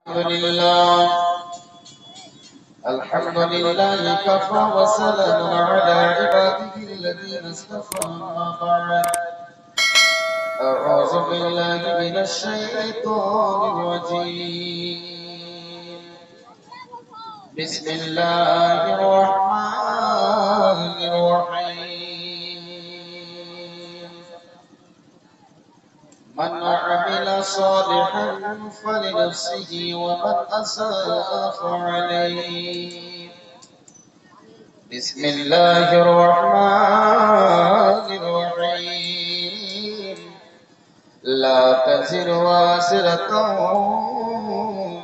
الحمد لله كفى وسلام على عباده الذين اصطفى أما بعد أعوذ بالله من الشيطان الرجيم بسم الله الرحمن الرحيم من عمل صالحا فلنفسه ومن أساء فعليه بسم الله الرحمن الرحيم لا تزر وازرة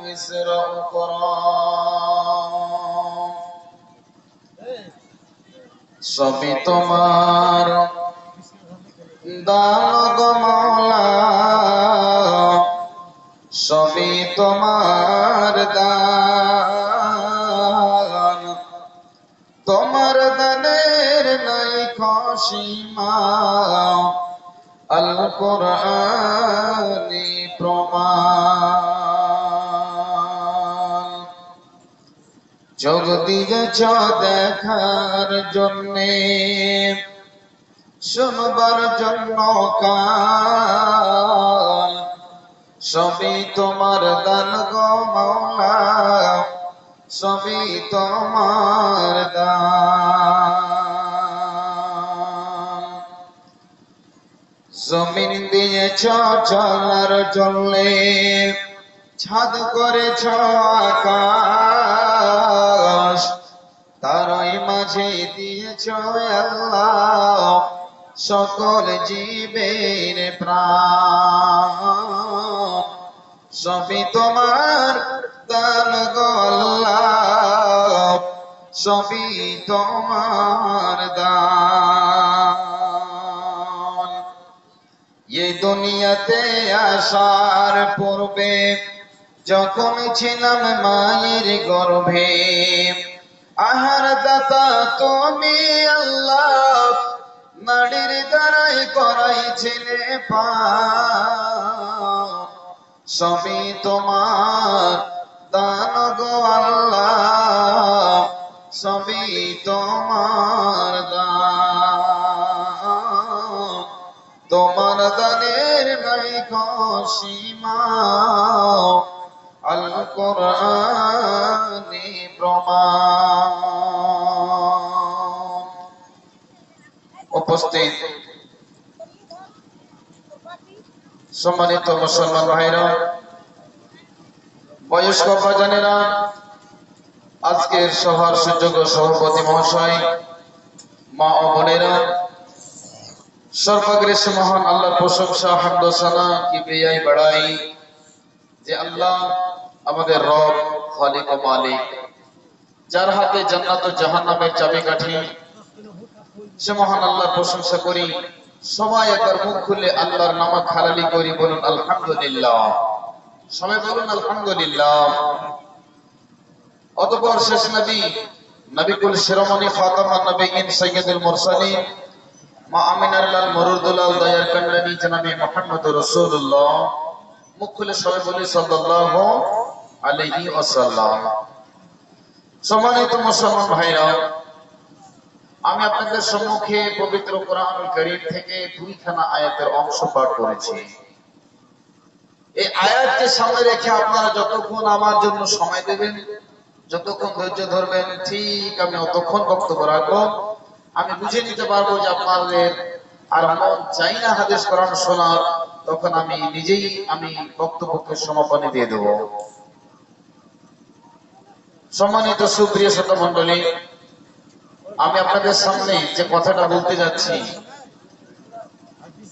وزر أخرى সবই তোমার দান গো মাওলা সবই তোমার দান তোমার দানের নাই সীমা আল কোরআনি প্রমাণ যোগ দিয়েছ দেখার জন্যে শুনবার জন্য কান সবই তোমার দান গো মাওলা সবই তোমার দান জমিন দিয়েছ চলার জন্যে ছাদ করেছ আকাশ তারই মাঝে দিয়েছ আল্লাহ সকল জীবের প্রাণ সবই তোমার দান গো আল্লাহ সবই তোমার দান এই দুনিয়াতে আসার পূর্বে যখন ছিলাম মায়ের গর্ভে আহার দাতা তুমি আল্লাহ নাড়ির দ্বারাই করাইছিলে পান সবই তোমার দান গো আল্লাহ সবই তোমার দান তোমার দানের নাই সীমা আল কোরআনি প্রমাণ উপস্থিত সম্মানিত মুসলমান ভাইরা বয়স্ক বাজানেরা আজকের সভার সুযোগ্য সভাপতি মহাশয় মা ও বোনেরা সর্বাগ্রেসী মহান আল্লাহর প্রশংসা হামদ ও সানা কিবরিয়াই বড়াই যে আল্লাহ আমাদের রব খালিক ও মালিক যার হাতে জান্নাত ও জাহান্নামের চাবিকাঠি সে মহান আল্লাহর প্রশংসা করি সবাই একবার মুখ খুলে আল্লাহর নামে হালালি করি বলুন আলহামদুলিল্লাহ সবাই বলুন আলহামদুলিল্লাহ অতঃপর শেষ নবী নবিকুল শিরোমণি খাতামুন নবিয়্যিন সাইয়্যিদুল মুরসালিন মা আমিনার লাল মুরুদুলাল দয়ার কান্ডানি জনাবে মুহাম্মদুর রাসূলুল্লাহ মুখ খুলে সবাই বলি সাল্লাল্লাহু আলাইহি ওয়াসাল্লাম সম্মানিত মুসলমান ভাইরা আমি আপনাদের সম্মুখে পবিত্র কোরআনুল কারীম থেকে দুইখানা আয়াতের অংশ পাঠ করেছি এই আয়াতকে সামনে রেখে আপনারা যতক্ষণ আমার জন্য সময় দেবেন যতক্ষণ ধৈর্য ধরবেন ঠিক আমি অতক্ষণ বক্তব্য রাখবো আমি বুঝে নিতে পারবো যে আপনাদের আর মন চাই না হাদিস কোরআন শোনার তখন আমি নিজেই বক্তব্যকে সমাপনী দিয়ে দেব সম্মানিত সুপ্রিয় শ্রোতা মণ্ডলী আমি আপনাদের সামনে যে কথাটা বলতে যাচ্ছি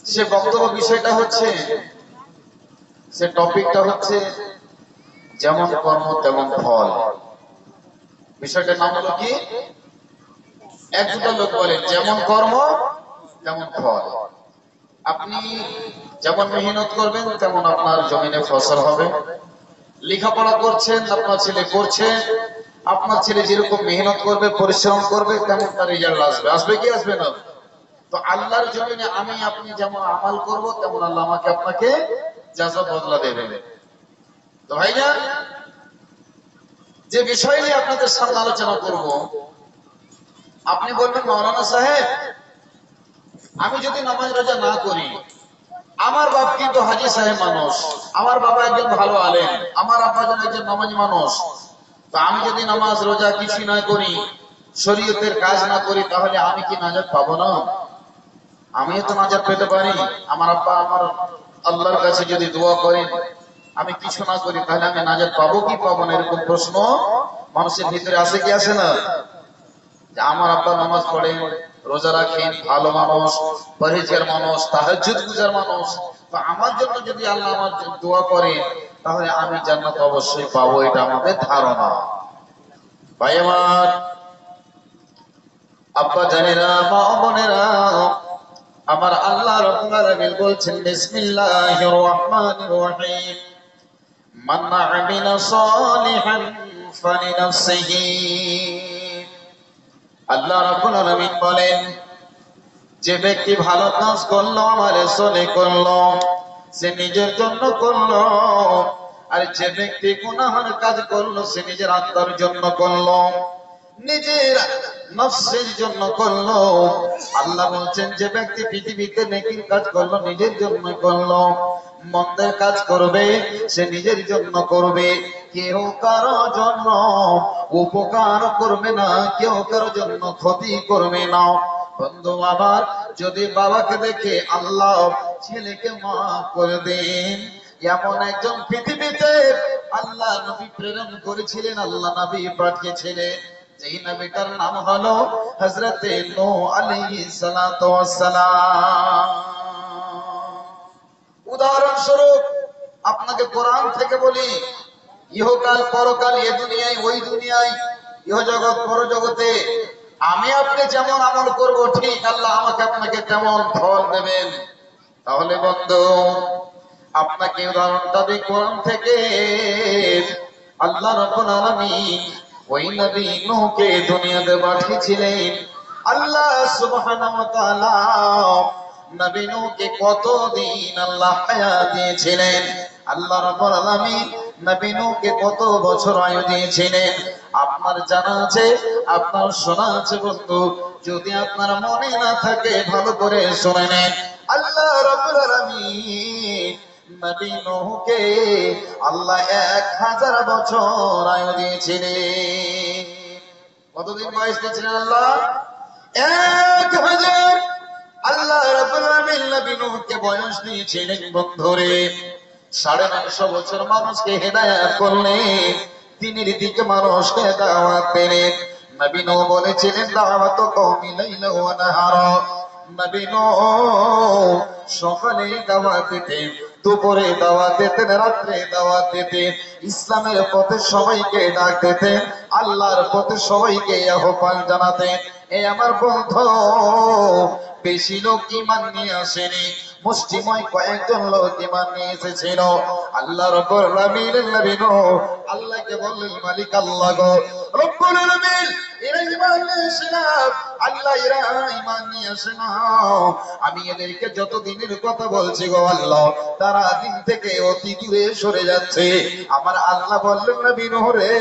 সে বক্তব্য বিষয়টা হচ্ছে সে টপিকটা হচ্ছে যেমন কর্ম তেমন ফল বিষয়টার নাম হলো কি এক দুটো লোক বলে যেমন কর্ম তেমন ফল আপনি যেমন মেহনত করবেন তেমন আপনার জমিনে ফসল হবে লেখাপড়া করছেন আপনার ছেলে করছে আপনার ছেলে যেরকম মেহনত করবে পরিশ্রম করবে তেমন তার রেজাল্ট আসবে কি আসবে না তো আল্লাহর জমিনে আমি আপনি যেমন আমল করব তেমন আল্লাহ আমাকে আপনাকে জাযা বদলা দেবে তো ভাইজান যে বিষয় নিয়ে আপনাদের সামনে আলোচনা করব, আপনি বলবেন মাওলানা সাহেব, আমি যদি নামাজ রোজা না করি, আমার বাপ কিন্তু হাজি সাহেব মানুষ, আমার বাবা একজন ভালো আলেম, আমার আব্বা একজন নামাজি মানুষ, তো আমি যদি নামাজ রোজা কিছু না করি, শরীয়তের কাজ না করি, তাহলে আমি কি নাজাত পাবো না? আমিও তো নাজাত পেতে পারি। আমার আব্বা আমার আল্লাহর কাছে যদি দোয়া করেন, আমি কিছু না করি, তাহলে আমি নাজাত পাবো কি পাবো না, এরকম প্রশ্ন মানুষের ভিতরে আসে কি আসে না? যে আমার আব্বা নামাজ পড়েন, রোজা রাখেন, ভালো মানুষ, পরহেজগার মানুষ, তাহাজ্জুদ গুজার মানুষ, তো আমার জন্য যদি আল্লাহ আমার জন্য দোয়া করে, তাহলে আমি জান্নাত অবশ্যই পাবো, এটা আমাদের ধারণা। ভাই আমার, আব্বা জানেরা, মা বোনেরা, আমার আল্লাহ রাব্বুল আলামিন বলছেন বিসমিল্লাহির রহমানির রহিম, মান আমিলা সালিহান ফালিনাফসিহি। আল্লাহ রাব্বুল আলামিন বলেন, যে ব্যক্তি ভালো কাজ করলো, আমার রাসূলে করলো, সে নিজের জন্য করলো, আর যে ব্যক্তি গুনাহের কাজ করলো, সে নিজের আত্মার জন্য করলো, নিজের নফসের জন্য করলো। আল্লাহ বলছেন, যে ব্যক্তি পৃথিবীতে নেকির কাজ করলো, নিজের জন্য করলো, মন্দের কাজ করবে, সে নিজের জন্য করবে, কেউ কারো জন্য উপকার করবে না, কেউ কারো জন্য ক্ষতি করবে না। বন্ধু আমার, যদি বাবাকে দেখে আল্লাহ ছেলেকে মাফ করে দেন, এমন একজন পৃথিবীতে আল্লাহ নবী প্রেরণ করেছিলেন, আল্লাহ নবী পাঠিয়েছিলেন, যেই নবীটার নাম হলো হযরতে নূহ আলাইহিস সালাতু ওয়াস সালাম। উদাহরণস্বরূপ আপনাকে কোরআন থেকে বলি, ইহকাল পরকাল, এ দুনিয়ায় ওই দুনিয়ায়, ইহজগৎ পরজগতে আমি আপনি যেমন আমল করব, ঠিক আল্লাহ আমাকে আপনাকে তেমন ফল দেবেন। তাহলে বন্ধু, আপনাকে উদাহরণটা দিই কোরআন থেকে। আল্লাহ রাব্বুল আলামিন ওই নবী নূহকে দুনিয়াতে পাঠিয়েছিলেন। আল্লাহ সুবহানাহু ওয়া তাআলা নবী নূহকে কতদিন আল্লাহ হায়াত দিয়েছিলেন? আল্লাহ রাব্বুল আলামিন নবী নূহকে কত বছর আয়ু দিয়েছিলেন? আপনার জানা আছে, আপনার শোনা আছে বন্ধু? যদি আপনার মনে না থাকে, ভালো করে শুনে নেন। আল্লাহ রাব্বুল আলামিন নবী নূহকে আল্লাহ 1000 বছর আয়ু দিয়েছিলেন। কতদিন বয়স দিয়েছিলেন আল্লাহ? 1000। আল্লাহ রাব্বুল আলামিন নবী নূহকে বয়স দিয়েছিলেন বন্ধুরে 950 বছর মানুষকে হেদায়েত করলেন, দ্বীনের দিকে মানুষকে দাওয়াত দিলেন। নবী নূহ বলেছিলেন, দাওয়াত কওমি লাইলা ওয়া নাহারা। নবী নূহ সকালে দাওয়াত দিতেন, দুপুরে দাওয়াত দিতেন, রাত্রে দাওয়াত দিতেন, ইসলামের পথে সবাইকে ডাক দিতেন, আল্লাহর পথে সবাইকে আহ্বান জানাতেন। এই আমার বন্ধু, বেশি লোক ঈমান নিয়ে আসেনি, মুষ্টিময় কয়েকজন লোক ঈমান নিয়ে এসেছিল। আল্লাহ রাব্বুল আলামিনের নবী নূহ আল্লাহকে বললেন, মালিক আল্লাহ গো রব্বুল আলামিন, এরা ঈমান নিয়ে আসে না, আল্লাহ এরা ঈমান নিয়ে আসে না, আমি এদেরকে যত দিনের কথা বলছি গো আল্লাহ, তারা দিন থেকে অতি দূরে সরে যাচ্ছে। আমার আল্লাহ বললেন, নবী নূহ রে,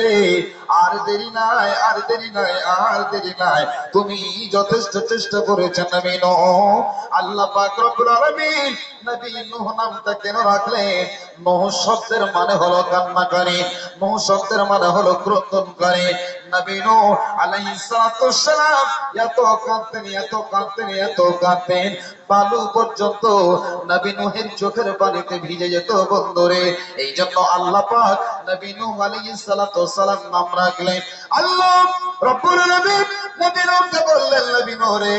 আর দেরি নাই, আর দেরি নাই, আর দেরি নাই, তুমি যথেষ্ট চেষ্টা করেছেন নবী নূহ। আল্লাহ পাক রব্বুল আলামিন নবী নূহ নামটা কেন রাখলেন? নূহ শব্দের মানে হলো কান্নাকারী, নূহ শব্দের মানে হলো ক্রন্দনকারী। নবী নূহ আলাইহিস সালাতু ওয়াস সালাম এত কাঁদতেন, এত কাঁদতেন, এত কাঁদতেন, বালু পর্যন্ত নবী নূহের চোখের পানিতে ভিজে যেত বন্ধুরে। এই জন্য আল্লাহ পাক নবী নূহ আলাইহিস সালাতু ওয়াস সালাম নাম রাখলেন। আল্লাহ রব্বুল আলামিন নবী নূহকে বললেন, নবী নূহ রে,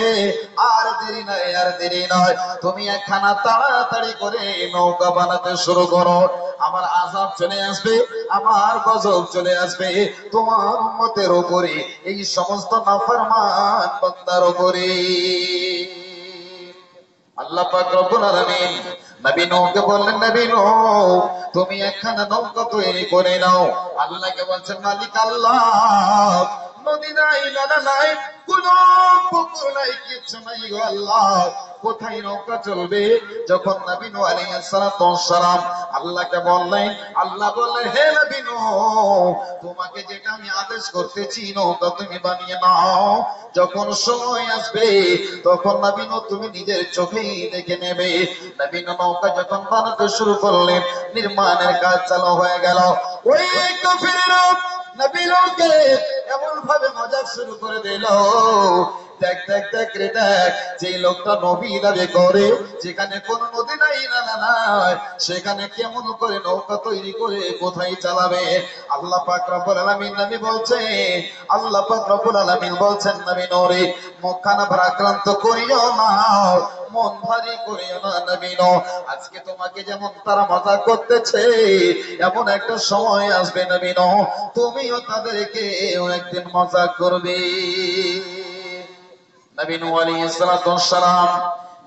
আর দেরি নাই, আর দেরি নয়, তুমি একখানা তাড়াতাড়ি করে নৌকা বানাতে শুরু করো, আমার আযাব চলে আসবে, আমার গজব চলে আসবে তোমার উম্মতের উপরে, এই সমস্ত নাফরমান বান্দার উপরে। আল্লাহ পাক রব্বুল আলামিন নবী নূহকে বললেন, নবী নূহ তুমি একখানা নৌকা তৈরি করে নাও। আল্লাহকে বলছেন, মালিক আল্লাহ নদী নাই, নালা নাই, কোনো পুকুর নাই, কিচ্ছু নাই গো আল্লাহ। কোথায় নৌকা চলবে? যখন নবী নূহ আলাইহিস সালাম আল্লাহকে বললেন, আল্লাহ বললেন, হে নবী নূহ, তোমাকে যেটা আমি আদেশ করতেছি নৌকা তুমি বানিয়ে নাও। যখন সময় আসবে তখন নবী নূহ তুমি নিজের চোখেই দেখে নেবে। নবী নূহ নৌকা যখন বানাতে শুরু করলেন, নির্মাণের কাজ চালু হয়ে গেল। ওই কাফিররা নবী নূহকে এমন ভাবে মজাক শুরু করে দিল, দেখ দেখ দেখ রে দেখ, যে লোকটা নবী দাবি করে, যেখানে কোন নদী নাই, নালা নাই, সেখানে কেমন করে নৌকা তৈরি করে কোথায় চালাবে? আল্লাহ পাক রব্বুল আলামিন নবী বলছেন, আল্লাহ পাক রব্বুল আলামিন বলছেন, নবী নূরে মুখখানা ভারাক্রান্ত করিও না, মন ভারী করিও না নবী নূহ। আজকে তোমাকে যেমন তারা মজা করতেছে, এমন একটা সময় আসবে নবী নূহ, তুমিও তাদেরকে একদিন মজা করবে। নবী নূহ আলাইহিস সালাম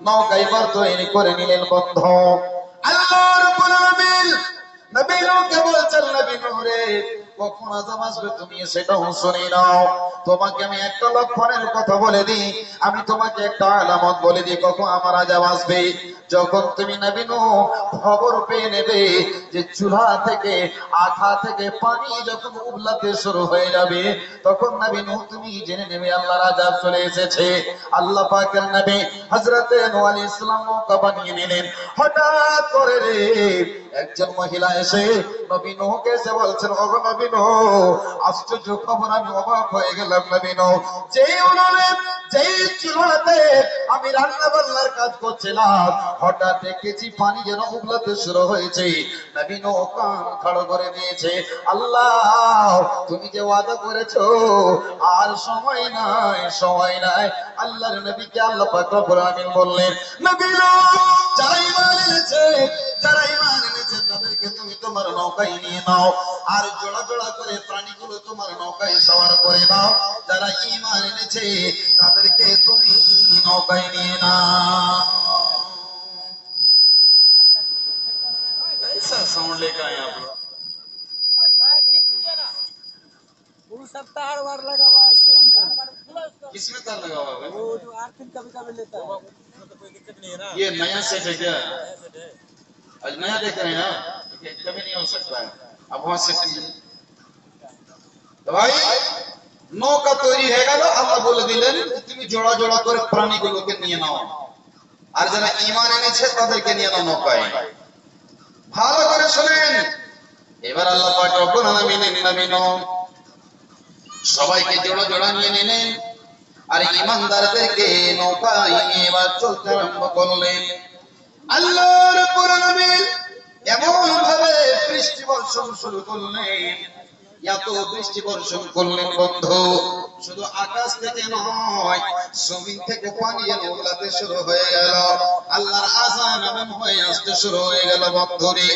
নৌকা এবার তৈরি করে নিলেন। বন্ধু, আল্লাহ রাব্বুল আলামিন নবী নূহকে বলছেন, নবী নূহ রে, কখন আযাব আসবে তুমি সেটাও শুনে নাও। তোমাকে আমি একটা লক্ষণের কথা বলে দিই, আমি তোমাকে একটা আলামত বলে দিই কখন আমার আযাব আসবে। যখন তুমি নবী নূহ খবর পেয়ে নেবে যে চুলা থেকে, আঠা থেকে পানি যখন উবলাতে শুরু হয়ে যাবে, তখন নবী নূহ তুমি জেনে নেবে আল্লাহর আযাব চলে এসেছে। আল্লাহ পাকের নবী হযরতে নূহ আলাইহিস সালাম নৌকা বানিয়ে নিলেন। হঠাৎ করে রে একজন মহিলা এসে নবী নূহকে এসে বলছেন, ওগো নবী নূহ, আশ্চর্য খবর, আমি অবাক হয়ে গেলাম নবী নূহ, যেই চুলাতে আমি রান্না বান্নার কাজ করছিলাম, হঠাৎ দেখেছি পানি যেন উবলাতে শুরু হয়েছে। নবী নূহ কান খাড়া করে দিয়েছে, আল্লাহ তুমি যে ওয়াদা করেছো, আর সময় নাই, সময় নাই। আল্লাহর নবীকে আল্লাহ পাক রব্বুল আলামিন বললেন, নবী নূহ, যারা ঈমান এনেছে, যারা ঈমান এনেছে তাদেরকে তুমি তোমার নৌকায় নিয়ে নাও, আর জোড়া জোড়া করে প্রাণীগুলো তোমার নৌকায় সওয়ার করে নাও। যারা ঈমান এনেছে তাদেরকে তুমি নৌকায় নিয়ে নাও। ऐसा साउंड लेकर आए आप लोग? सब तार वार लगा हुआ है सेम है। किसमें तार लगा हुआ है? वो जो आर्थिंग कभी कभी लेता है, तो कोई दिक्कत नहीं है ना। ये नया सेट है क्या? नया सेट है। आज नया देख रहे हैं ना, कभी नहीं हो सकता है। अब वहां से তো ভাই নৌকা তৈরি হয়ে গেল। আল্লাহ বলে দিলেন তুমি জোড়া জোড়া করে প্রাণীগুলোকে নিয়ে নাও, আর যারা ঈমান এনেছে তাদেরকে নিয়ে নাও নৌকায়। ভালো করে শুনেন, এবার আল্লাহ পাক রব্বুল আলামিন নবী নূহ সবাইকে জোড়া জোড়া নিয়ে নিলেন, আর ঈমানদারদেরকে নৌকায় নিয়ে এবার চলতে আরম্ভ করলেন। আল্লাহ রাব্বুল আলামিন এমন ভাবে বৃষ্টি বর্ষণ শুরু করলেন, এত বৃষ্টি বর্ষণ করলেন বন্ধু, শুধু আকাশ থেকে নয়, জমিন থেকে পানি যেন উগলাতে শুরু হয়ে গেল। আল্লাহর আযাব এমন হয়ে আসতে শুরু হয়ে গেল বন্ধুরে,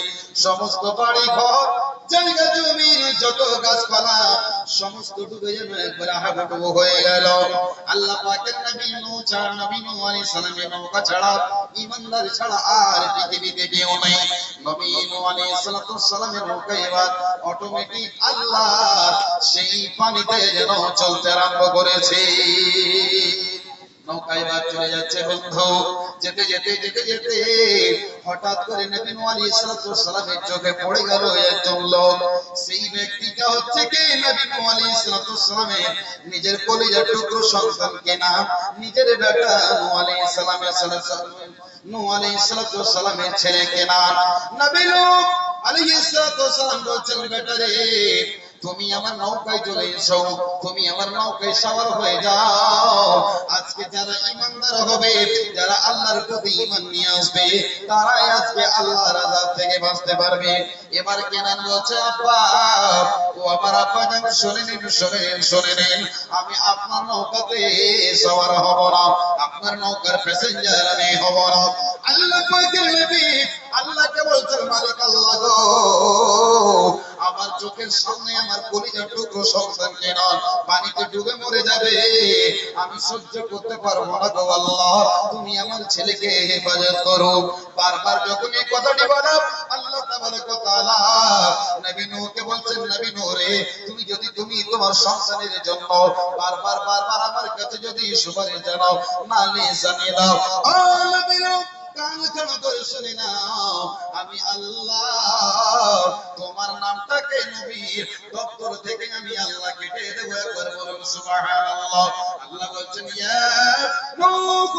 সমস্ত বাড়ি ঘর, জায়গা জমি, যত গাছপালা সমস্ত ডুবে যেন একবার হাবুডুবু হয়ে গেল। আল্লাহ পাকের নবী নূহ ছাড়া, নবী নূহ আলাইহিস সালামের নৌকা ছাড়া, ঈমানদার ছাড়া আর পৃথিবীতে কেউ নেই। নবী নূহ আলাইহিস সালামের নৌকা এবার অটোমেটিক আল্লাহ সেই পানিতে যেন চলতে আরম্ভ করেছে। নৌকা এবার চলে যাচ্ছে বন্ধু, যেতে যেতে যেতে যেতে হঠাৎ করে নবী নূহ আলাইহিস সালামের চোখে পড়ে গেল একজন লোক। সেই ব্যক্তিটা হচ্ছে কি নবী নূহ আলাইহিস সালামের নিজের কলিজার টুকরো সন্তানকে না, নিজের বেটা নূহ আলাইহিস সালামের ছেলেকে না। নবী নূহ আলাইহিস সালাম বলছেন, বেটা রে, তুমি আমার নৌকায় চলে এসো, তুমি আমার নৌকায় সওয়ার হয়ে যাও। আজকে যারা ঈমানদার হবে, যারা আল্লাহর প্রতি ঈমান নিয়ে আসবে, তারাই আজকে আল্লাহর আযাব থেকে বাঁচতে পারবে। এবার কেনান বলছে, আব্বা, ও আমার আব্বা জান, শুনে নিন, শুনে নিন, আমি আপনার নৌকাতে সওয়ার হব না, আপনার নৌকার প্যাসেঞ্জার আমি হব না। আল্লাহ পাকের নবী আল্লাহকে বলছেন, মালিক আল্লাহ গো, আমার চোখের সামনে আমার কলিজার টুকরো সন্তানকে না পানিতে ডুবে মরে যাবে, আমি সহ্য করতে পারবো না গো আল্লাহ, তুমি আমার ছেলেকে হেফাজত করো। বারবার যখন এই কথাটি বলা, আল্লাহ তাবারক ওয়া তাআলা নবী নূহকে বলছেন, নবী নূহ রে, তুমি তোমার সন্তানের জন্য বারবার আমার কাছে যদি সুপারিশ জানাও, নালিশ জানিয়ে দাও, ও নবী নূহ কান খাড়া করে শুনে নাও, আমি আল্লাহ তোমার নামটাকে নবীর দপ্তর থেকে আমি আল্লাহ কেটে দেব। একবার বলুন সুবহানাল্লাহ। আল্লাহ বলছেন, ইয়া নূহ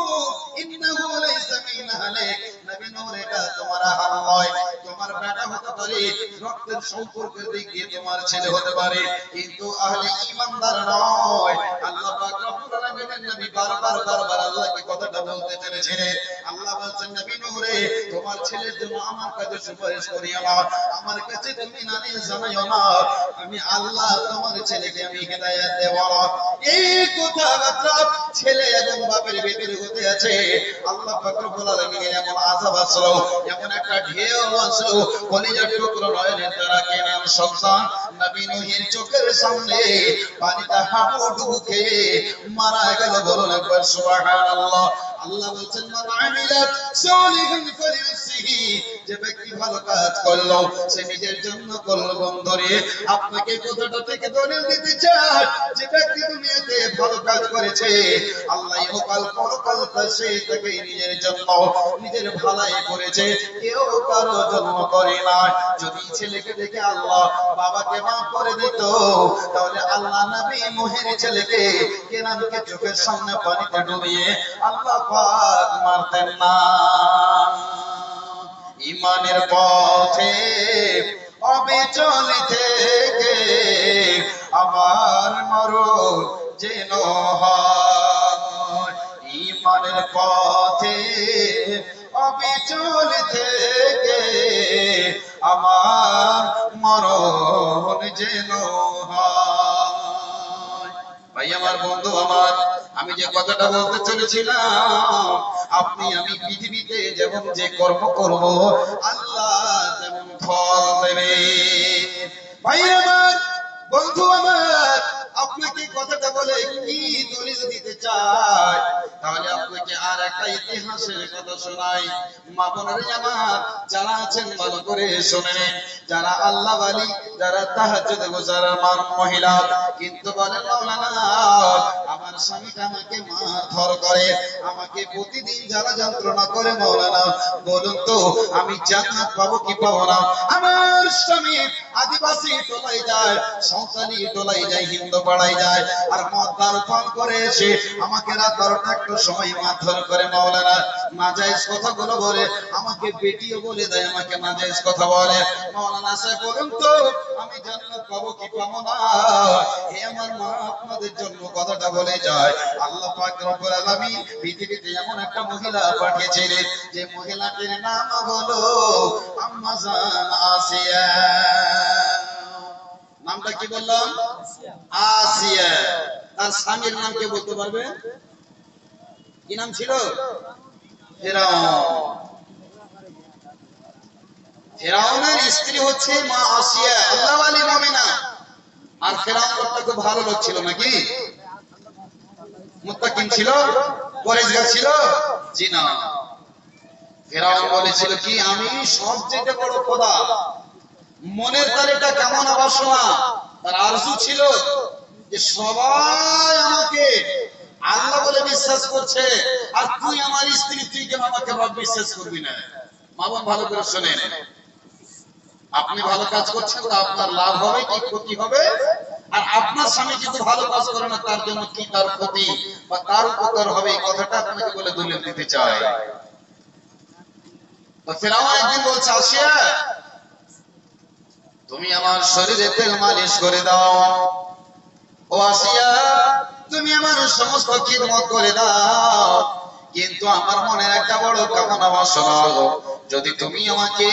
ইন্নাহু লাইসা মিন আহলিক, নবী নূহ এটা তোমার আহল নয়, তোমার বেটা হতে পারে, রক্তের সম্পর্কের দিক দিয়ে তোমার ছেলে হতে পারে, কিন্তু আহলে ঈমানদার নয়। আল্লাহ পাক রব্বুল আলামিনের নবী বারবার আল্লাহকে কথাটা বলতে চলেছিলেন। আল্লাহ বলছেন, নবী নূহ রে, তোমার ছেলের জন্য আমার কাছে সুপারিশ করিও না, আমার কাছে তুমি নালিশ জানাইও না, আমি আল্লাহ তোমার ছেলেকে আমি হেদায়েত দেব। এই কথাবার্তা ছেলে এবং বাপের ভিতরে হতে আছে। আল্লাহ পাক রব্বুল আলামিনের এমন আযাব আসলো, এমন একটা ঢেউ আসলো, কলিজার টুকরো নয়নের তারা কেনান সন্তান নবী নূহের চোখের সামনে পানিটা হাবুডুবু খেয়ে মারা গেল। বলুন একবার সুবহানাল্লাহ। আল্লাহ বলছেন, মান আমিলা সালিহান ফালিনাফসিহি, যে ব্যক্তি ভালো কাজ করলো সে নিজের জন্য করলো। বন্ধুরে, আপনাকে কথাটা থেকে দলিল দিতে চাই, যে ব্যক্তি দুনিয়াতে ভালো কাজ করেছে, আল্লাহ ইহকাল পরকাল সে তাকে নিজের জন্য নিজের ভালাই করেছে, কেউ কারো জন্য করে না। যদি ছেলেকে দেখে আল্লাহ বাবাকে মাফ করে দিত, তাহলে আল্লাহ নবী নূহের ছেলেকে কেনানকে চোখের সামনে পানিতে ডুবিয়ে আল্লাহ পাক মারতেন না। ঈমানের পথে অবিচল থেকে আমার মরণ যেন হয়, ঈমানের পথে অবিচল থেকে আমার মরণ যেন হয়। ভাই আমার, বন্ধু আমার, আমি যে কথাটা বলতে চলেছিলাম, আপনি আমি পৃথিবীতে যেমন যে কর্ম করব, আল্লাহ তেমন ফল দেবে। ভাই আমার, বন্ধু আমার, আপনাকে কথাটা বলে কি দলিল দিতে চাই, তাহলে আপনাকে আর একটা ইতিহাসের কথা শোনাই। মা বোনেরা আমার, যারা আছেন ভালো করে শুনেন, যারা আল্লাহ ওয়ালি, যারা তাহাজ্জুদ গুজার মহিলা, কিন্তু বলেন মাওলানা আমার স্বামীটা আমাকে মারধর করে, আমাকে প্রতিদিন জ্বালা যন্ত্রণা করে, মাওলানা বলুন তো আমি জান্নাত পাবো কি পাবো না? আমার স্বামী আদিবাসী টোলায় যায়, সাঁওতালি টোলায় যায়, হিন্দু পাড়ায় যায়, আর মদ দারু পান করে এসে আমাকে রাত 12টা একটা সময় মারধর করে, মাওলানা নাজায়েজ কথাগুলো বলে, আমাকে বেটিও বলে দেয়, আমাকে নাজায়েজ কথা বলে। মাওলানা সাহেব বলুন তো আমি জান্নাত পাবো কি পাবো না? হে আমার মা, আপনাদের জন্য কথাটা বলে যায়, আল্লাহ পাক রব্বুল আলামিন পৃথিবীতে এমন একটা মহিলা পাঠিয়েছিলেন, যে মহিলাটির নাম হলো আম্মা জান আসিয়া। নামটা কি বললাম? আসিয়া। তার স্বামীর নাম কে বলতে পারবে? কি নাম ছিল? ফিরাউন। ফিরাউনের স্ত্রী হচ্ছে মা আসিয়া, আল্লাহ ওয়ালি মুমিনা। আর ফিরাউন লোকটা খুব ভালো লোক ছিল নাকি? মুত্তাকিন ছিল? পরেজগার ছিল? জি না। ফিরাউন বলেছিল কি, আমি সবচেয়ে বড় খোদা। মনের তালিকা কেমন আবার শোনা, তার আরজু ছিল যে সবাই আমাকে আল্লাহ বলে বিশ্বাস করছে, আর তুই আমার স্ত্রী, তুই কেন আমাকে বিশ্বাস করবি না? মা বোন ভালো করে শোনেন, আপনি ভালো কাজ করছেন তা আপনার লাভ হবে কি ক্ষতি হবে, আর আপনার স্বামী যদি ভালো কাজ করে না, তার জন্য কি তার ক্ষতি বা তার উপকার হবে, এই কথাটা আপনাকে বলে দলিল দিতে চাই। তো ফিরাউন একদিন বলছে, আসিয়া তুমি আমার শরীরে তেল মালিশ করে দাও, ও আসিয়া তুমি আমার সমস্ত খিদমত করে দাও, কিন্তু আমার মনে একটা বড় কামনা বাসনা, যদি তুমি আমাকে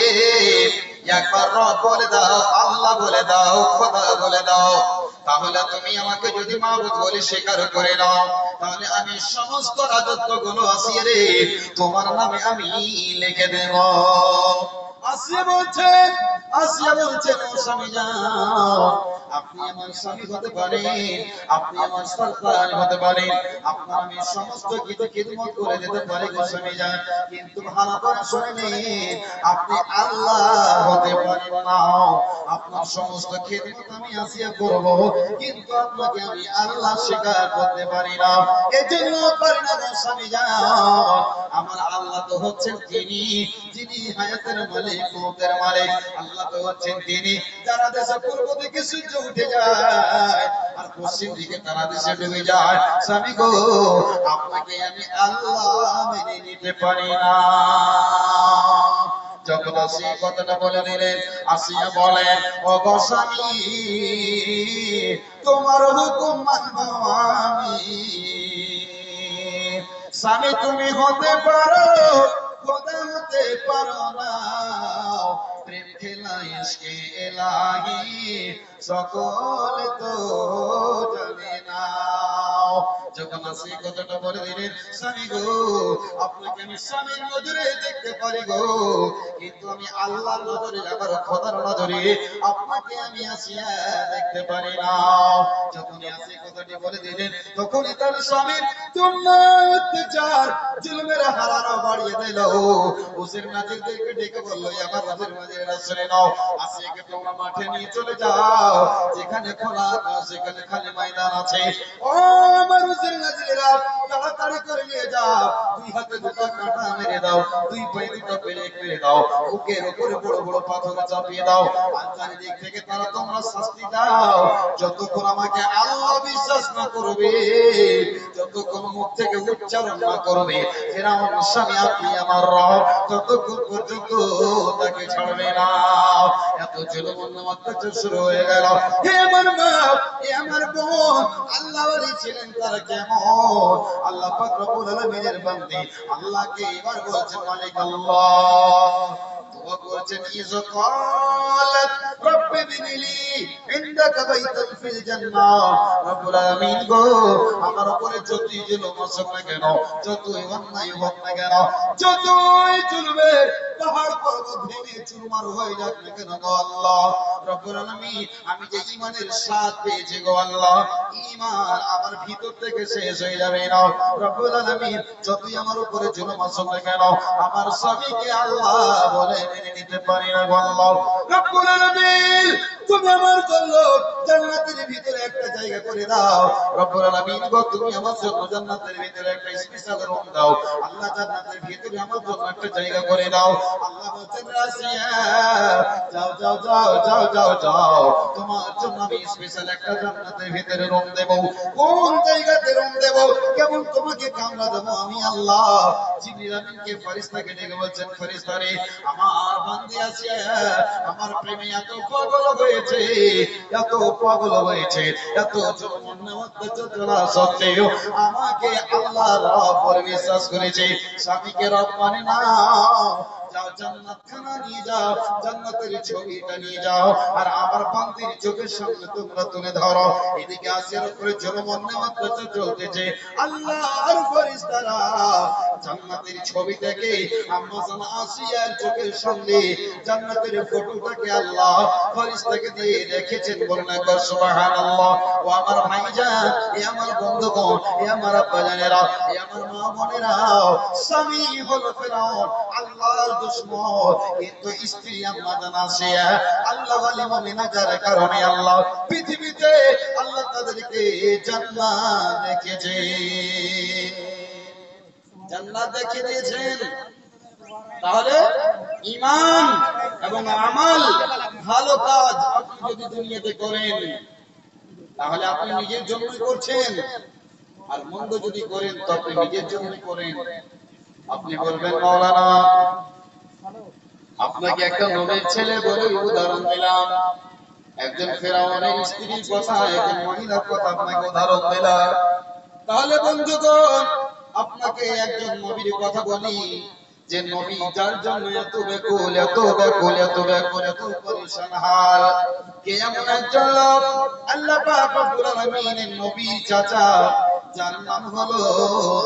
একবার রব বলে দাও, আল্লাহ বলে দাও, খোদা বলে দাও, তাহলে তুমি আমাকে যদি মাবুদ বলে স্বীকার করে নাও, তাহলে আমি সমস্ত রাজত্ব গুলো আসিয়ে রে তোমার নামে আমি লিখে দেব। আসিয়া বলছেন ও স্বামী যান, আপনি আমার স্বামী হতে পারেন, আপনি আমার সরকার হতে পারেন, আপনার আমি সমস্ত কিছু খিদমত করে দিতে পারি গো স্বামী যান, কিন্তু ভালো করে শুনে নিন, আপনি আল্লাহ হতে পারেন না। আপনার সমস্ত খিদমত আমি আসিয়া করব, কিন্তু আপনাকে আমি আল্লাহ স্বীকার করতে পারি না। এজন্য পারি না গো স্বামী যান। আমার আল্লাহ তো হচ্ছেন তিনি, যিনি হায়াতের মালিক, মওতের মালিক। আল্লাহ তো হচ্ছেন তিনি, যারা দেশে পূর্ব দিকে সূর্য উঠে যায় আর পশ্চিম দিকে তারা দেশে ডুবে যায়। স্বামী গো, আপনাকে আমি আল্লাহ মেনে নিতে পারি না। যখন আসিয়া কথাটা বলে দিলেন, আসিয়া বলেন, ও গো স্বামী, তোমার হুকুম মানব আমি। স্বামী তুমি হতে পারো, খোদা হতে পারো না, প্রেম খেলা ইশকে এলাহি সকল তো জানে না। যখন আসি কথাটা বলে দিলেন, স্বামী গো, আপনাকে আমি স্বামীর নজরে দেখতে পারি গো, কিন্তু আমি আল্লাহর নজরে, আবার খোদার নজরে আপনাকে আমি আসিয়া দেখতে পারি না। যখনই আসি কথাটি বলে দিলেন, তখনই তার স্বামীর অত্যাচার জুলুমের হারানো বাড়িয়ে দিল। ওসির নাজিরদেরকে ডেকে বলল, আমার ওসির নাজিরেরা শুনে নাও, আসিয়াকে তোমরা মাঠে নিয়ে চলে যাও, যেখানে খোলা আকাশ, যেখানে খালি ময়দান আছে। ও আমার ওসির নাজিরেরা, তাড়াতাড়ি করে নিয়ে যাও, দুই হাতে দুটো কাঁটা মেরে দাও, দুই পায়ে দুটো পেরেক মেরে দাও, বুকের উপরে বড় বড় পাথর চাপিয়ে দাও, আর চারিদিক থেকে তারা তোমরা শাস্তি দাও। যতক্ষণ আমাকে আল্লাহ বিশ্বাস না করবে, যতক্ষণ মুখ থেকে উচ্চারণ না করবে ফিরআউন স্বামী আপনি আমার রব, ততক্ষণ পর্যন্ত তাকে ছাড়বে না। এত জুলুম অত্যাচার শুরু হয়ে গেল। হে আমার মা, হে আমার বোন, আল্লাহ ওলি ছিলেন তারা কেমন? আল্লাহ পাক রব্বুল আলামিনের বান্দী আল্লাহকে এবার বলছেন, মালিক আল্লাহ দোয়া করছেন, ইযা ক্বালাত রব্বি বিনিলি ইনদাকা বাইতান ফিল জান্নাহ। রব্বুল আলামিন গো, আমার উপরে যতই জুলুম আসুক না কেন, যতই অন্যায় হোক না কেন, যতই জুলুমের পাহাড় পর্বত ভেঙে চুরমার হয়ে যাক না কেন গো আল্লাহ রব্বুল আলামিন, আমি যে ঈমানের স্বাদ পেয়েছি গো আল্লাহ, ঈমান আমার ভিতর থেকে শেষ হয়ে যাবে না। রব্বুল আলামিন, যতই আমার উপরে জুলুম আসুক না কেন, আমার স্বামীকে আল্লাহ বলে মেনে নিতে পারি না গো আল্লাহ রব্বুল আলামিন। তুমি আমার জন্য জান্নাতের ভিতরে একটা জায়গা করে দাও রব্বুল আলামিন গো, তুমি আমার জন্য জান্নাতের ভিতরে একটা স্পেশাল রুম দাও আল্লাহ, জান্নাতের ভিতরে আমার জন্য একটা জায়গা করে দাও। আল্লাহ বলছেন, রাসিয়া যাও যাও যাও যাও যাও যাও, তোমার জন্য আমি স্পেশাল একটা জান্নাতের ভিতরে রুম দেব। কোন জায়গাতে রুম দেব, কেমন তোমাকে কামরা দেব আমি আল্লাহ। জিবরিল আমিনকে ফেরেশতাকে ডেকে বলছেন, ফেরেশতারে আমার বান্দী আসিয়া আমার প্রেমে এত পাগল হয়েছে, এত পাগল হয়েছে, এত যন্ত্রণা সত্ত্বেও আমাকে আল্লাহ রব বলে বিশ্বাস করেছে, স্বামীকে রব মানে না। যাও জান্নাত খানা নিয়ে যাও, জান্নাতের ছবিটা নিয়ে যাও, আর আমার বান্দির চোখের সামনে তোমরা তুলে ধরো। এদিকে আসিয়ার উপরে জুলুম অত্যাচার চলতেছে, আল্লাহর ফেরেশতারা জান্নাতের ছবিটাকে আম্মা জান আসিয়ার চোখের সামনে জান্নাতের ফটোটাকে আল্লাহ ফেরেশতাকে দিয়ে রেখেছেন। বলুন একবার সুবহানাল্লাহ। ও আমার ভাইজান, এ আমার বন্ধুগণ, এ আমার আব্বাজানেরা, এ আমার মা বোনেরা, স্বামী হলো ফেরাউন, আল্লাহর দুশমন, কিন্তু স্ত্রী আম্মা জান আসিয়া আল্লাহ ওয়ালি মুমিনা যার কারণে আল্লাহ পৃথিবীতে আল্লাহ তাদেরকে জান্নাত রেখেছে, জান্নাত দেখিয়ে দিয়েছেন। তাহলে ঈমান এবং আমল, ভালো কাজ আপনি যদি দুনিয়াতে করেন, তাহলে আপনি নিজের জন্যই করছেন, আর মন্দ যদি করেন তো আপনি নিজের জন্যই করেন। আপনি বলবেন, মাওলানা আপনাকে একটা নবীর ছেলে বলে উদাহরণ দিলাম, একজন ফেরাউনের স্ত্রীর কথা, একজন মহিলার কথা আপনাকে উদাহরণ দিলাম, তাহলে বন্ধুগণ আপনাকে একজন নবীর কথা বলি, যে নবী যার জন্য এত ব্যাকুল, এত ব্যাকুল, এত ব্যাকুল, এত পরিশান হাল, কে এমন একজন লোক, আল্লাহ পাক রব্বুল আলামিনের নবী চাচা, যার নাম হলো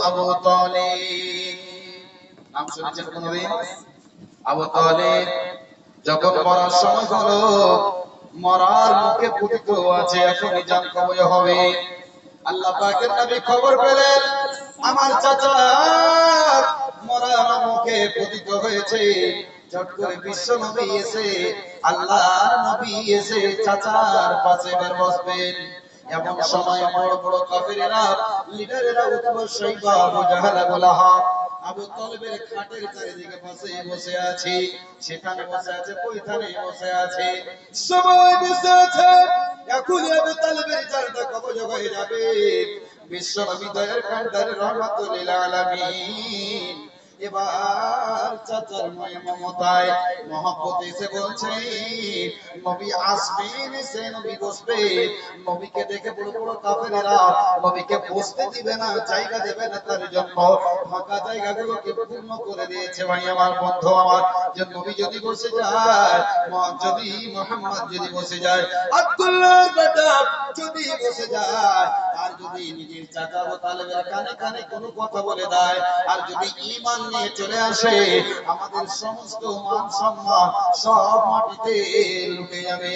আবু তালিব। নাম শুনেছেন কোনদিন? আবু তালিব যখন মরার সময় হলো, মরার মুখে পতিত আছে, এখনই জান কবয় হবে। আল্লাহ পাকের নবী খবর পেলেন আমার চাচা মরার মুখে পতিত হয়েছে। চট করে বিশ্ব নবী এসে, আল্লাহর নবী এসে চাচার পাশে এবার বসবেন। এমন সময় বড় বড় কাফিরেরা, লিডারেরা উতবা শাইবা আবু জাহল আবু লাহাব আবু তালেবের খাটের চারিদিকে বসে বসে আছে, সেখানে বসে আছে, ওইখানে বসে আছে, সবাই বসে আছে। এখন আবু তালেবের চারটা কবজ হয়ে যাবে। বিশ্ব নবী দয়ার কান্ডারে রহমাতুল লিল আলামিন এবার চাচার মায়া মমতায় মহব্বত এসে বলছে, নবী আসবেন, এসে নবী বসবে। নবীকে দেখে বড় বড় কাফেরেরা নবীকে বসতে দিবে না, জায়গা দেবে না, তার জন্য ফাঁকা জায়গাগুলোকে পূর্ণ করে দিয়েছে। ভাই আমার, বন্ধু আমার, যে নবী যদি বসে যায়, যদি মুহাম্মদ যদি বসে যায়, আব্দুল্লাহর বেটা যদি বসে যায়, আর যদি নিজের চাচা আবু তালেবের কানে কানে কোনো কথা বলে দেয়, আর যদি ঈমান নিয়ে চলে আসে, আমাদের সমস্ত মান সম্মান সব মাটিতে লুটে যাবে।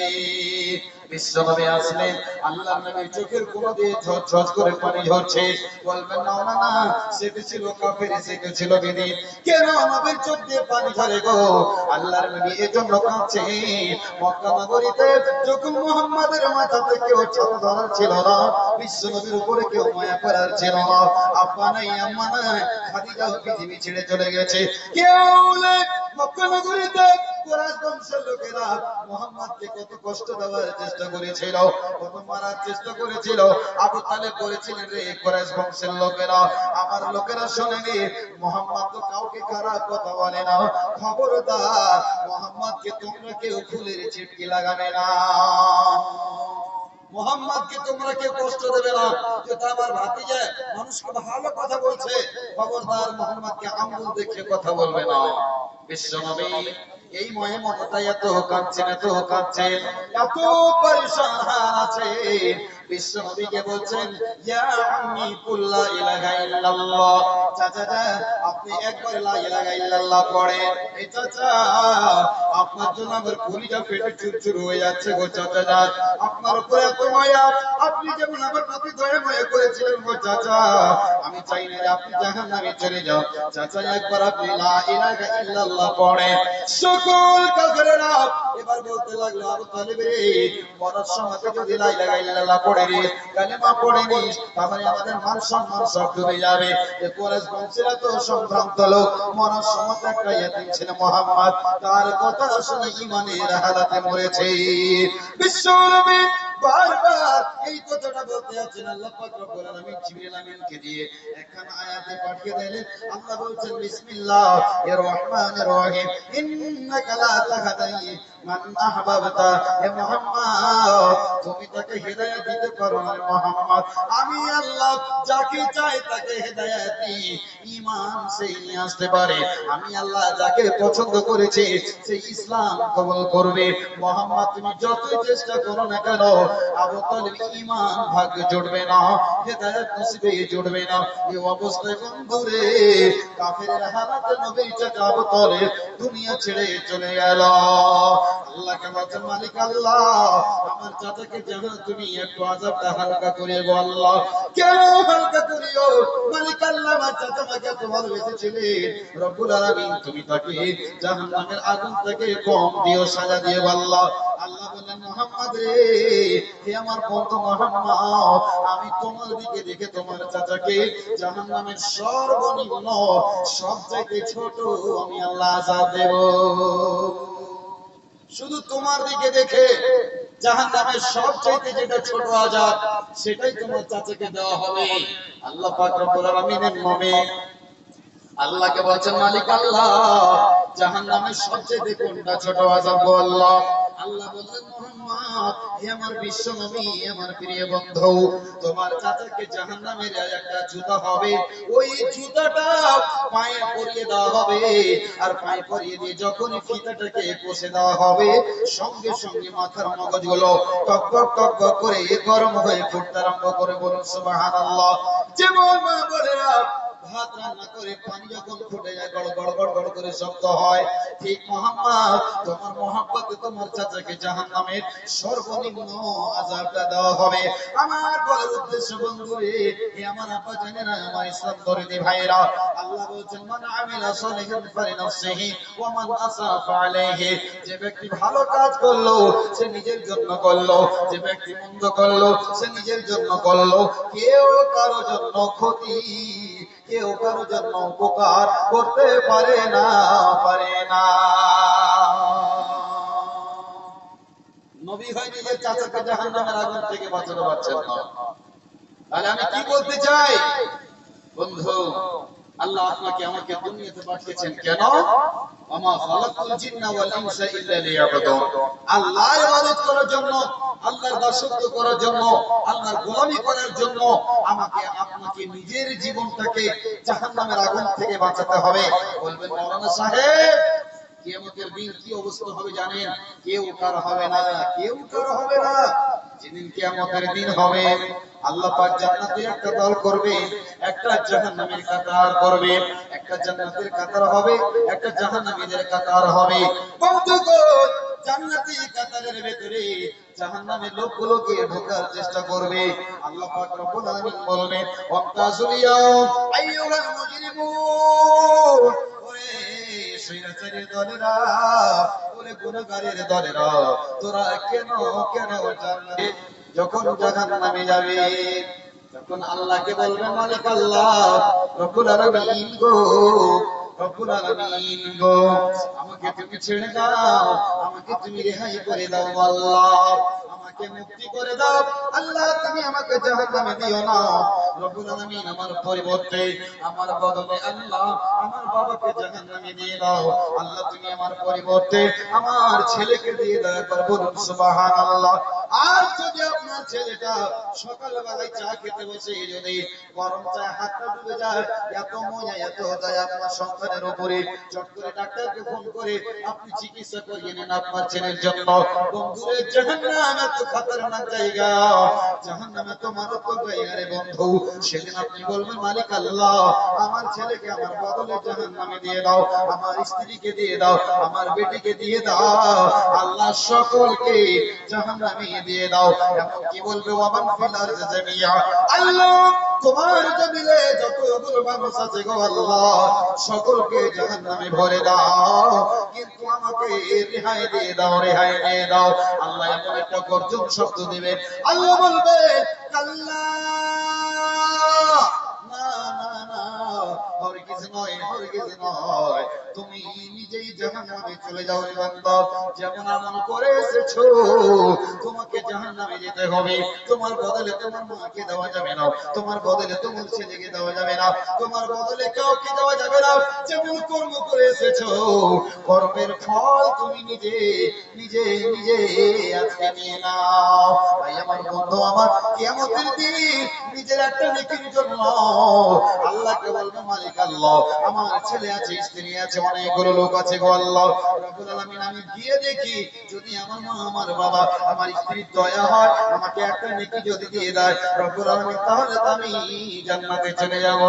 বিশ্বনবী আসলেন, আল্লাহর নবীর চোখের কোণ দিয়ে ঝরঝর করে পানি ঝরছে। বলবেন না না না, সেটা ছিল কাফের, সেটা ছিল বিদিত। কেন নবীর চোখ দিয়ে পানি ঝরে গো? আল্লাহর নবী এজন্য কাঁদছে। মক্কা নগরীতে যখন মুহাম্মাদের মাথাতে কেউ ছাদ ধরার ছিল না, বিশ্বনবীর উপরে কেউ মায়া করার ছিল না, আব্বা নাই আম্মা নাই, খাদিজাও পৃথিবী ছেড়ে চলে গেছে, কেউ নেই। মক্কা নগরীতে কুরাইশ বংশের লোকেরা মুহাম্মদকে কত কষ্ট দেওয়ার চেষ্টা করেছিল, কত মারার চেষ্টা করেছিল। আবু তালেব বলেছিলেন, রে কুরাইশ বংশের লোকেরা, আমার লোকেরা শোনেনি, মুহাম্মদ তো কাউকে খারাপ কথা বলে না, খবরদার মুহাম্মদকে তোমরা কেউ ফুলের চিটকি লাগাবে না, মুহাম্মদকে তোমরা কেউ কষ্ট দেবে না। যেটা আমার ভাতিজা মানুষকে ভালো কথা বলছে, খবরদার মুহাম্মদকে আঙ্গুল দেখে কথা বলবে না। বিশ্বনবী এই ময়ে মমতায় এত কাঁদছেন, এত কাঁদছেন, এত পরেশান আছে। বিশ্বনবীকে বলছেন, ইয়া আম্মি কুল লা ইলাহা ইল্লাল্লাহ, চাচা আপনি একবার লা ইলাহা ইল্লাল্লাহ পড়েন। এই চাচা, আপনার জন্য আমার কলিজা ফেটে চুরচুর হয়ে যাচ্ছে গো চাচা, আপনার উপরে এত মায়া, আপনি যেমন আমার প্রতি দয়া মায়া করেছিলেন গো চাচা, আমি চাই না যে আপনি জাহান্নামে চলে যাও। চাচা একবার আপনি লা ইলাহা ইল্লাল্লাহ পড়েন। সকল কাফেরেরা এবার বলতে লাগলো, আবু তালেব রে, মরার সময় যদি লা ইলাহা ইল্লাল্লাহ পড়ে রে, কালেমা পড়ে নিস, তাহলে আমাদের মান সম্মান সব ডুবে যাবে। যে কুরাইশ বংশীরা তো সম্ভ্রান্ত লোক, মরার সময় একটা ইয়াতীম ছিল মুহাম্মদ, তার কথা শুনে ঈমানের হালাতে মরেছে। বিশ্বনবী বারবার এই কথাটা বলতে আছেন। আল্লাহ পাক রব্বুল আলামিন জিবরিল আমিনকে দিয়ে একখানা আয়াতে পাঠিয়ে দিলেন। আল্লাহ বলছেন, বিসমিল্লাহির রহমানির রহিম, ইন্নাকা লা তাহদি মান আহবাবতা। হে মুহাম্মদ, তুমি তাকে হেদায়েত দিতে পারো না মুহাম্মদ, আমি আল্লাহ যাকে চাই তাকে হেদায়েত দিই, ঈমান সেই নিয়ে আসতে পারে। আমি আল্লাহ যাকে পছন্দ করেছি সেই ইসলাম কবুল করবে। মুহাম্মদ তুমি যতই চেষ্টা করো না কেন, আবু তালেব ঈমান ভাগ্য জুড়বে না, হেদায়েত নসিবে জুড়বে না। এই অবস্থায় বন্ধুরে, কাফেরের হালাতে নবীর চাচা আবু তালেব দুনিয়া ছেড়ে চলে গেল। আল্লাহকে বলছেন, মালিক আল্লাহ, আমার চাচাকে যেন তুমি একটু আযাবটা হালকা করে গো আল্লাহ। কেন হালকা করিও? মালিক আল্লাহ, আমার চাচা আমাকে এত ভালোবেসেছিলেন, রব্বুল আলামিন তুমি তাকে জাহান্নামের আগুন থেকে কম দিও, সাজা দিও আল্লাহ। আল্লাহ বললেন, মুহাম্মদ রে, হে আমার বন্ধু মুহাম্মদ, আমি তোমার দিকে দেখে তোমার চাচাকে জাহান্নামের সর্বনিম্ন সবচাইতে ছোট আমি আল্লাহ আযাব দেব। শুধু তোমার দিকে দেখে জাহান্নামের সবচাইতে যেটা ছোট আযাব, সেটাই তোমার চাচাকে দেওয়া হবে। আল্লাহ পাক রব্বুল আলামিনের নামে আল্লাহকে বলছেন, মালিক আল্লাহ, জাহান্নামের সবচেয়ে কোনটা ছোট আযাব গো আল্লাহ? আল্লাহ বললেন, মুহাম্মদ, হে আমার বিশ্ব নবী, আমার প্রিয় বন্ধু, তোমার চাচাকে জাহান্নামের একটা জুতা হবে, ওই জুতাটা পায়ে পরিয়ে দেওয়া হবে, আর পায়ে পরিয়ে দিয়ে যখনই ফিতাটাকে কষে দেওয়া হবে, সঙ্গে সঙ্গে মাথার মগজগুলো টক টক টক টক করে গরম হয়ে ফুটতে আরম্ভ করে। বলুন সুবহানাল্লাহ। যেমন মা বলেরা ভাত রান্না করে পানি যখন ফুটে যায় গড় গড় গড় গড় করে শব্দ হয়, ঠিক মুহাম্মদ তোমার মহব্বতে তোমার চাচাকে জাহান্নামের সর্বনিম্ন আযাবটা দেওয়া হবে। আমার বলার উদ্দেশ্য বন্ধুরে, হে আমার আপা জানেনা, আমার ইসলাম দরদি ভাইরা, আল্লাহ বলেছেন মান আমিলা সালিহান ফালিনাফসিহি ওয়া মান আসা ফাআলাইহি। যে ব্যক্তি ভালো কাজ করলো সে নিজের জন্য করলো, যে ব্যক্তি মন্দ করলো সে নিজের জন্য করলো। কেউ কারো জন্য ক্ষতি, কেউ কারো জন্য উপকার করতে পারে না, পারে না। নবী হয় নিজের চাচাকে জাহান্নামের আগুন থেকে বাঁচাতে পারছেন না। তাহলে আমি কি বলতে চাই বন্ধু, আল্লাহ আপনাকে আমাকে দুনিয়াতে পাঠিয়েছেন কেন? ওমা খালাকুল জিন্না ওয়াল ইনসা ইল্লা লিয়াবুদুন। আল্লাহর ইবাদত করার জন্য, আল্লাহর দাসত্ব করার জন্য, আল্লাহর গোলামি করার জন্য আমাকে আপনাকে নিজের জীবনটাকে জাহান্নামের আগুন থেকে বাঁচাতে হবে। বলবেন মাওলানা সাহেব কিয়ামতের দিন কি অবস্থা হবে জানেন? কেউ কার হবে না, কেউ কার হবে না। যেদিন কিয়ামতের দিন হবে আল্লাহ পাক জান্নাতে একটা দল করবে, একটা জাহান্নামের কাতার করবে, একটা জান্নাতের কাতার হবে, একটা জাহান্নামীদের কাতার হবে। বন্ধুগণ, জান্নাতি কাতারের ভিতরে জাহান্নামের লোকগুলোকে ঢোকার চেষ্টা করবে। আল্লাহ পাক রব্বুল আলামিন বলবেন ওয়ামতাজুল ইয়াউম আইয়ুহাল মুজরিমুন, ওরে শয়তানের দলেরা, ওরে গুনাহগারের দলেরা, তোরা কেন কেন জান্নাতে যখন জাহান্নামে যাবে, তখন আল্লাহকে বলবে মালিক আল্লাহ রব্বুল আলামিন গো, রব্বুল আলামিন গো, আমাকে তুমি ছেড়ে দাও, আমাকে তুমি রেহাই করে দাও আল্লাহ, আমাকে মুক্তি করে দাও আল্লাহ, তুমি আমাকে জাহান্নামে দিও না। রব্বুল আলামিন আমার পরিবর্তে, আমার বদলে আল্লাহ আমার বাবাকে জাহান্নামে দিয়ে দাও আল্লাহ, তুমি আমার পরিবর্তে আমার ছেলেকে দিয়ে দাও। একবার বলুন সুবহানাল্লাহ। আর যদি আপনার ছেলেটা সকালবেলায় চা খেতে বসে যদি গরম চা হাতটা ডুবে যায়, এত মজা এত যায় আপনার সন্তানের উপরে, চট করে ডাক্তারকে ফোন করে আপনি চিকিৎসা করিয়ে নেন আপনার ছেলের জন্য। বন্ধুরে জাহান্নাম এত খতরনাক জায়গা, জাহান্নাম এত মারাত্মক জায়গা রে বন্ধু। সেদিন আপনি বলবেন মালিক আল্লাহ আমার ছেলেকে আমার বদলে জাহান্নামে দিয়ে দাও, আমার স্ত্রীকে দিয়ে দাও, আমার বেটিকে দিয়ে দাও, আল্লাহ সকলকে জাহান্নামে দিয়ে দাও। এমন কি বলবে ওয়ামান ফিল আরজি জামিয়া, আল্লাহ তোমার জমিনে যতগুলো মানুষ আছে গো আল্লাহ সকলকে জাহান্নামে ভরে দাও, কিন্তু আমাকে রেহাই দিয়ে দাও, রেহাই দিয়ে দাও। আল্লাহ এমন একটা গর্জন শব্দ দিবেন, আল্লাহ বলবে কাল্লা, না না না, হরগিজ নয়, হরগিজ নয়, তুমি নিজেই জাহান্নামে চলে যাও রে বান্দা। যেমন আমল করে এসেছো তোমাকে জাহান্নামে যেতে হবে। তোমার বদলে তোমার মাকে দেওয়া যাবে না, তোমার বদলে তোমার ছেলেকে দেওয়া যাবে না, তোমার বদলে কাউকে দেওয়া যাবে না। যেমন কর্ম করে এসেছো কর্মের ফল তুমি নিজে নিজে নিজে আজকে নিয়ে নাও। ভাই আমার বন্ধু আমার, কিয়ামতের দিন নিজের একটা নেকির জন্য আল্লাহকে বলবে মালিক আল্লাহ আমার ছেলে আছে, স্ত্রী আছে, অনেকগুলো লোক আছে গো আল্লাহ রব্বুল আলামিন, আমি গিয়ে দেখি যদি আমার মা আমার বাবা আমার স্ত্রীর দয়া হয় আমাকে একটা নেকি যদি দিয়ে দেয় রব্বুল আলামিন, তাহলে তো আমি জান্নাতে চলে যাব।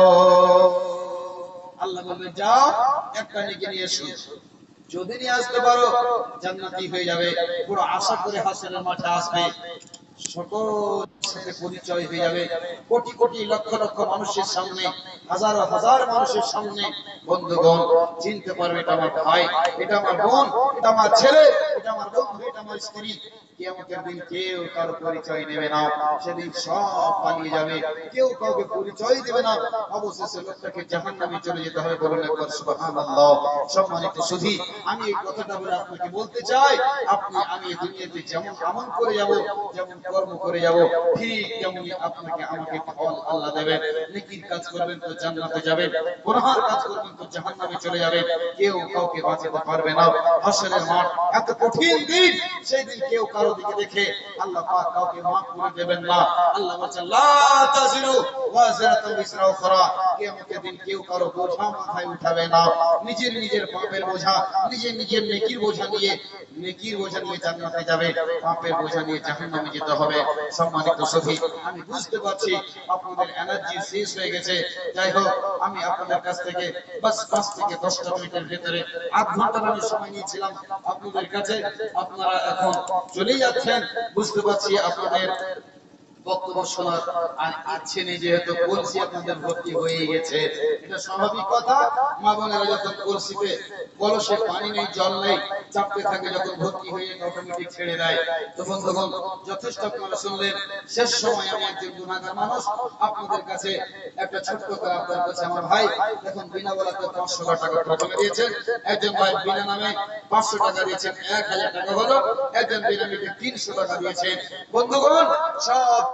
আল্লাহ বলবে যাও একটা নেকি নিয়ে এসো, যদি নিয়ে আসতে পারো জান্নাতি হয়ে যাবে। পুরো আশা করে হাসরের মাঠে আসবে, সকল সাথে পরিচয় হয়ে যাবে, কোটি কোটি লক্ষ লক্ষ মানুষের সামনে, হাজার হাজার মানুষের সামনে বন্ধুগণ চিনতে পারবে এটা আমার ভাই, এটা আমার বোন, এটা আমার ছেলে, এটা আমার বন্ধু, এটা আমার স্ত্রী। কিয়ামতের দিন কেউ কারো পরিচয় নেবে না, সেদিন সব পালিয়ে যাবে, কেউ কাউকে পরিচয় দেবে না, অবশেষে লোকটাকে জাহান্নামে চলে যেতে হবে। বলুন একবার সুবহানাল্লাহ। সম্মানিত সুধী, আমি এই কথাটা বলে আপনাকে বলতে চাই, আপনি আমি দুনিয়াতে যেমন আমল করে যাব, যেমন কর্ম করে যাব, ঠিক তেমনি আপনাকে আমাকে ফল আল্লাহ দেবেন। নেকির কাজ করবেন তো জান্নাতে যাবেন, গুনাহের কাজ করবেন তো জাহান্নামে চলে যাবেন। কেউ কাউকে বাঁচাতে পারবে না। হাসরের মাঠ এত কঠিন দিন, সেই দিন কেউ কারো দিকে দেখে আল্লাহ পাক কাউকে মাফ করে দেবেন না। আল্লাহ বলেন লা তাজিরু ওয়াজিরাতুন বিসরা উখরা, কিয়ামতের দিন কেউ কারো বোঝা মাথায় উঠাবে না। নিজের নিজের পাপের বোঝা, নিজের নিজের নেকির বোঝা নিয়ে জান্নাতে যাবে, পাপের বোঝা নিয়ে জাহান্নামে যেতে হবে। সম্মানিত সুফি, আমি বুঝতে পারছি আপনাদের এনার্জি শেষ হয়ে গেছে। যাই হোক, আমি আপনাদের কাছ থেকে বাস 5 থেকে 10টা মিনিটের ভিতরে আধ ঘন্টা আমি সময় নিয়েছিলাম আপনাদের কাছে। আপনারা এখন চলে যাচ্ছেন, বুঝতে পারছি আপনাদের বক্তব্য শোনার আর ইচ্ছে নেই, যেহেতু কলসি আপনাদের ভর্তি হয়ে গেছে। এটা স্বাভাবিক কথা। মা বোনেরা যখন কলসিতে কলসে পানি নেই, জল নেই, চাপতে থাকে, যখন ভর্তি হয়ে অটোমেটিক ছেড়ে দেয়। তখন যথেষ্ট আপনারা শুনলেন। শেষ সময় আমি একজন গুনাহগার মানুষ, আপনাদের কাছে একটা ছোট্ট করে আপনার কাছে আমার ভাই এখন বিনা বলাতে 500 টাকা প্রথমে দিয়েছেন, একজন ভাই বিনা নামে 500 টাকা দিয়েছেন, 1000 টাকা হলো, একজন বিনা নামে 300 টাকা দিয়েছেন। বন্ধুগণ, সব